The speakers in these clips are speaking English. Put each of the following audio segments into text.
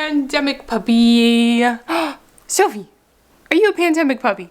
pandemic puppy. Sophie, are you a pandemic puppy?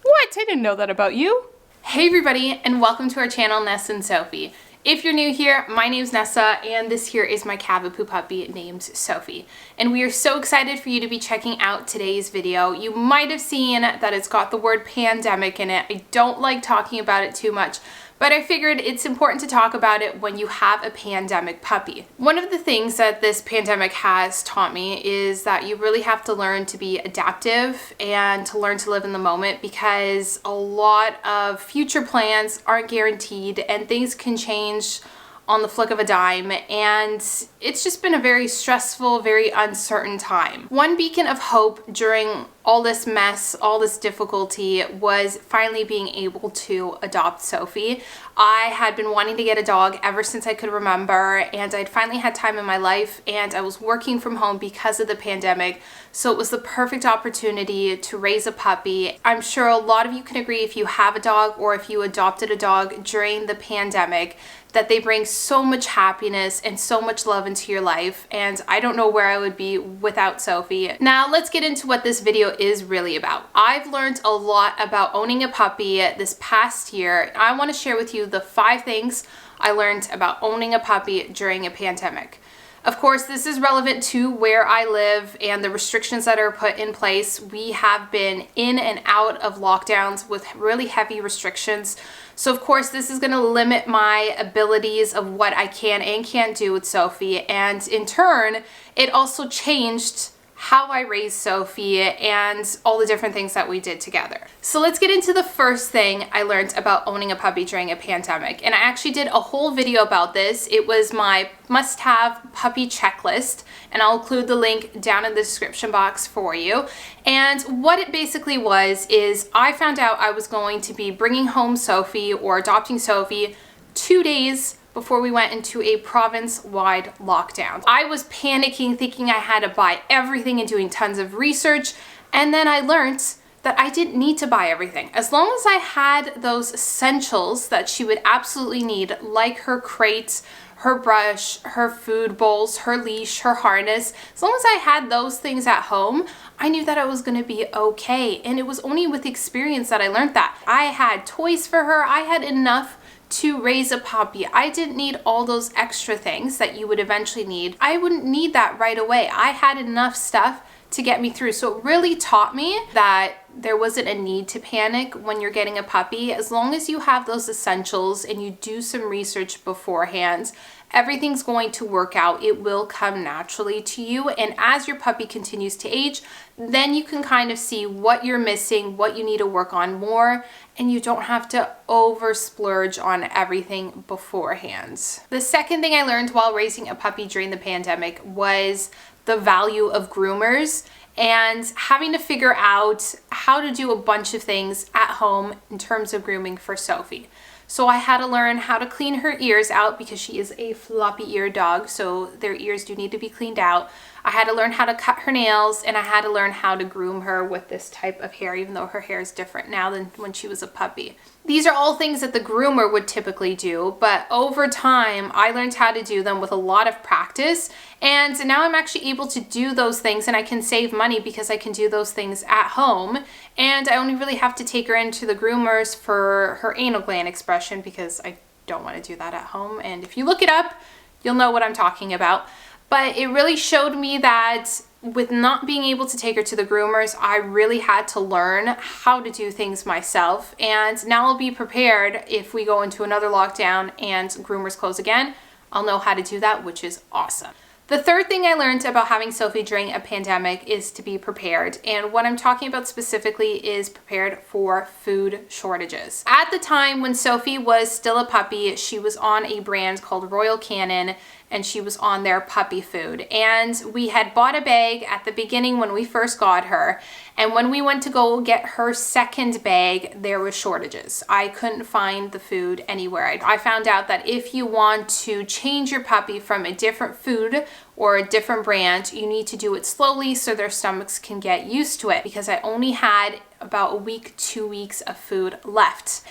What? I didn't know that about you. Hey everybody, and welcome to our channel, Nessa and Sophie. If you're new here, my name's Nessa, and this here is my Cavapoo puppy named Sophie. And we are so excited for you to be checking out today's video. You might have seen that it's got the word pandemic in it. I don't like talking about it too much, but I figured it's important to talk about it when you have a pandemic puppy. One of the things that this pandemic has taught me is that you really have to learn to be adaptive and to learn to live in the moment, because a lot of future plans aren't guaranteed and things can change on the flick of a dime, and it's just been a very stressful, very uncertain time. One beacon of hope during all this mess, all this difficulty, was finally being able to adopt Sophie. I had been wanting to get a dog ever since I could remember, and I'd finally had time in my life, and I was working from home because of the pandemic, so it was the perfect opportunity to raise a puppy. I'm sure a lot of you can agree, if you have a dog or if you adopted a dog during the pandemic, that they bring so much happiness and so much love into your life, and I don't know where I would be without Sophie. Now let's get into what this video is really about. I've learned a lot about owning a puppy this past year. I want to share with you the 5 things I learned about owning a puppy during a pandemic. Of course, this is relevant to where I live and the restrictions that are put in place. We have been in and out of lockdowns with really heavy restrictions. So of course, this is going to limit my abilities of what I can and can't do with Sophie. And in turn, it also changed how I raised Sophie and all the different things that we did together. So let's get into the first thing I learned about owning a puppy during a pandemic. And I actually did a whole video about this. It was my must-have puppy checklist, and I'll include the link down in the description box for you. And what it basically was is I found out I was going to be bringing home Sophie or adopting Sophie 2 days before we went into a province-wide lockdown. I was panicking, thinking I had to buy everything and doing tons of research, and then I learned that I didn't need to buy everything. As long as I had those essentials that she would absolutely need, like her crate, her brush, her food bowls, her leash, her harness, as long as I had those things at home, I knew that I was gonna be okay. And it was only with experience that I learned that. I had toys for her, I had enough to raise a puppy. I didn't need all those extra things that you would eventually need. I wouldn't need that right away. I had enough stuff to get me through. So it really taught me that there wasn't a need to panic when you're getting a puppy. As long as you have those essentials and you do some research beforehand, everything's going to work out. It will come naturally to you. And as your puppy continues to age, then you can kind of see what you're missing, what you need to work on more, and you don't have to over splurge on everything beforehand. The second thing I learned while raising a puppy during the pandemic was the value of groomers and having to figure out how to do a bunch of things at home in terms of grooming for Sophie. So I had to learn how to clean her ears out because she is a floppy ear dog, so their ears do need to be cleaned out. I had to learn how to cut her nails, and I had to learn how to groom her with this type of hair, even though her hair is different now than when she was a puppy. These are all things that the groomer would typically do, but over time, I learned how to do them with a lot of practice, and now I'm actually able to do those things, and I can save money because I can do those things at home, and I only really have to take her into the groomers for her anal gland expression because I don't want to do that at home, and if you look it up, you'll know what I'm talking about. But it really showed me that with not being able to take her to the groomers, I really had to learn how to do things myself. And now I'll be prepared if we go into another lockdown and groomers close again. I'll know how to do that, which is awesome. The third thing I learned about having Sophie during a pandemic is to be prepared. And what I'm talking about specifically is prepared for food shortages. At the time when Sophie was still a puppy, she was on a brand called Royal Canin, and she was on their puppy food. And we had bought a bag at the beginning when we first got her. And when we went to go get her second bag, there was shortages. I couldn't find the food anywhere. I found out that if you want to change your puppy from a different food or a different brand, you need to do it slowly so their stomachs can get used to it, because I only had about a week, 2 weeks of food left.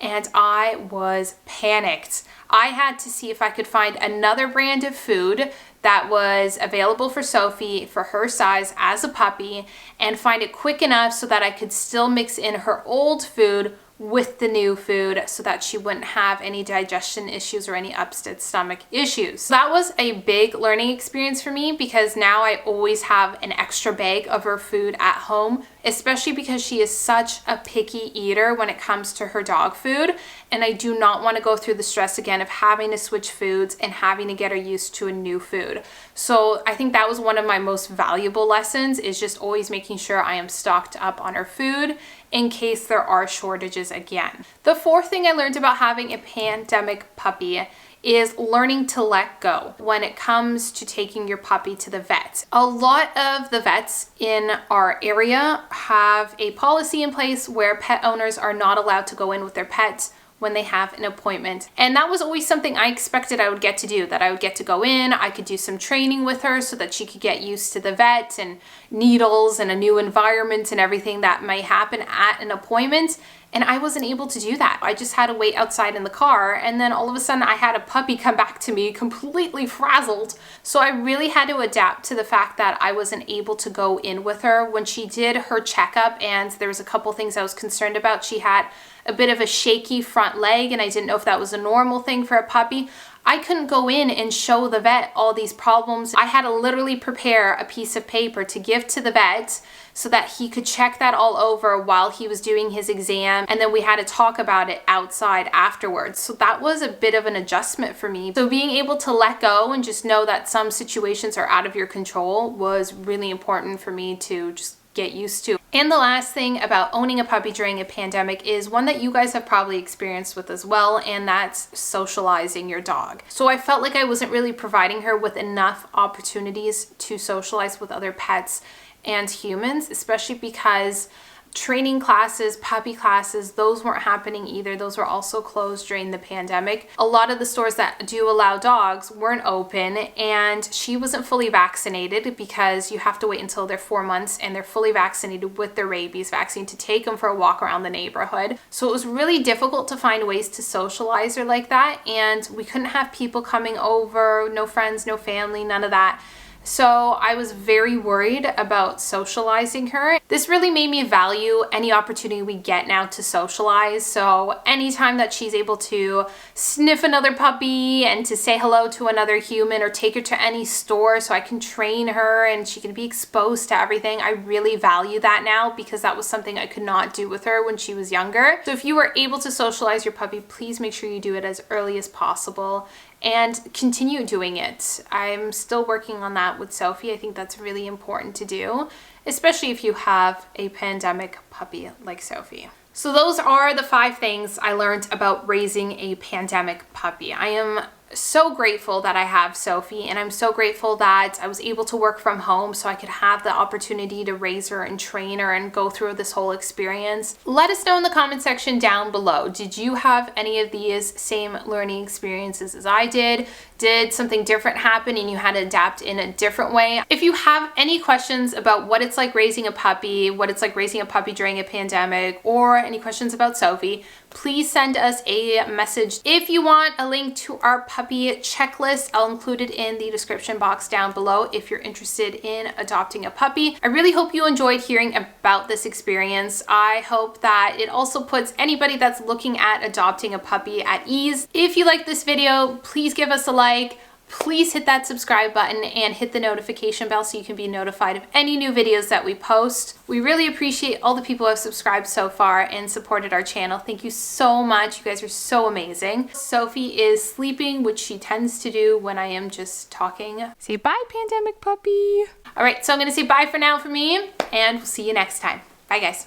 And I was panicked. I had to see if I could find another brand of food that was available for Sophie for her size as a puppy and find it quick enough so that I could still mix in her old food with the new food so that she wouldn't have any digestion issues or any upset stomach issues. So that was a big learning experience for me because now I always have an extra bag of her food at home, especially because she is such a picky eater when it comes to her dog food, and I do not want to go through the stress again of having to switch foods and having to get her used to a new food. So I think that was one of my most valuable lessons, is just always making sure I am stocked up on her food in case there are shortages again. The fourth thing I learned about having a pandemic puppy is learning to let go when it comes to taking your puppy to the vet. A lot of the vets in our area have a policy in place where pet owners are not allowed to go in with their pets when they have an appointment. And that was always something I expected I would get to do, that I would get to go in, I could do some training with her so that she could get used to the vet and needles and a new environment and everything that might happen at an appointment. And I wasn't able to do that. I just had to wait outside in the car, and then all of a sudden I had a puppy come back to me completely frazzled. So I really had to adapt to the fact that I wasn't able to go in with her when she did her checkup, and there was a couple things I was concerned about. She had a bit of a shaky front leg, and I didn't know if that was a normal thing for a puppy. I couldn't go in and show the vet all these problems. I had to literally prepare a piece of paper to give to the vet so that he could check that all over while he was doing his exam, and then we had to talk about it outside afterwards. So that was a bit of an adjustment for me. So being able to let go and just know that some situations are out of your control was really important for me to just get used to. And the last thing about owning a puppy during a pandemic is one that you guys have probably experienced with as well, and that's socializing your dog. So I felt like I wasn't really providing her with enough opportunities to socialize with other pets and humans, especially because training classes, puppy classes, those weren't happening either. Those were also closed during the pandemic. A lot of the stores that do allow dogs weren't open, and she wasn't fully vaccinated because you have to wait until they're 4 months and they're fully vaccinated with their rabies vaccine to take them for a walk around the neighborhood. So it was really difficult to find ways to socialize her like that, and we couldn't have people coming over, no friends, no family, none of that. So I was very worried about socializing her. This really made me value any opportunity we get now to socialize. So anytime that she's able to sniff another puppy and to say hello to another human, or take her to any store so I can train her and she can be exposed to everything, I really value that now because that was something I could not do with her when she was younger. So if you were able to socialize your puppy, please make sure you do it as early as possible and continue doing it. I'm still working on that with Sophie. I think that's really important to do, especially if you have a pandemic puppy like Sophie. So those are the 5 things I learned about raising a pandemic puppy. I am so grateful that I have Sophie, and I'm so grateful that I was able to work from home so I could have the opportunity to raise her and train her and go through this whole experience. Let us know in the comment section down below. Did you have any of these same learning experiences as I did? Did something different happen and you had to adapt in a different way? If you have any questions about what it's like raising a puppy, what it's like raising a puppy during a pandemic, or any questions about Sophie, please send us a message. If you want a link to our puppy checklist, I'll include it in the description box down below if you're interested in adopting a puppy. I really hope you enjoyed hearing about this experience. I hope that it also puts anybody that's looking at adopting a puppy at ease. If you like this video, please give us a like. Please hit that subscribe button and hit the notification bell so you can be notified of any new videos that we post. We really appreciate all the people who have subscribed so far and supported our channel. Thank you so much. You guys are so amazing. Sophie is sleeping, which she tends to do when I am just talking. Say bye, pandemic puppy. All right, so I'm gonna say bye for now for me, and we'll see you next time. Bye, guys.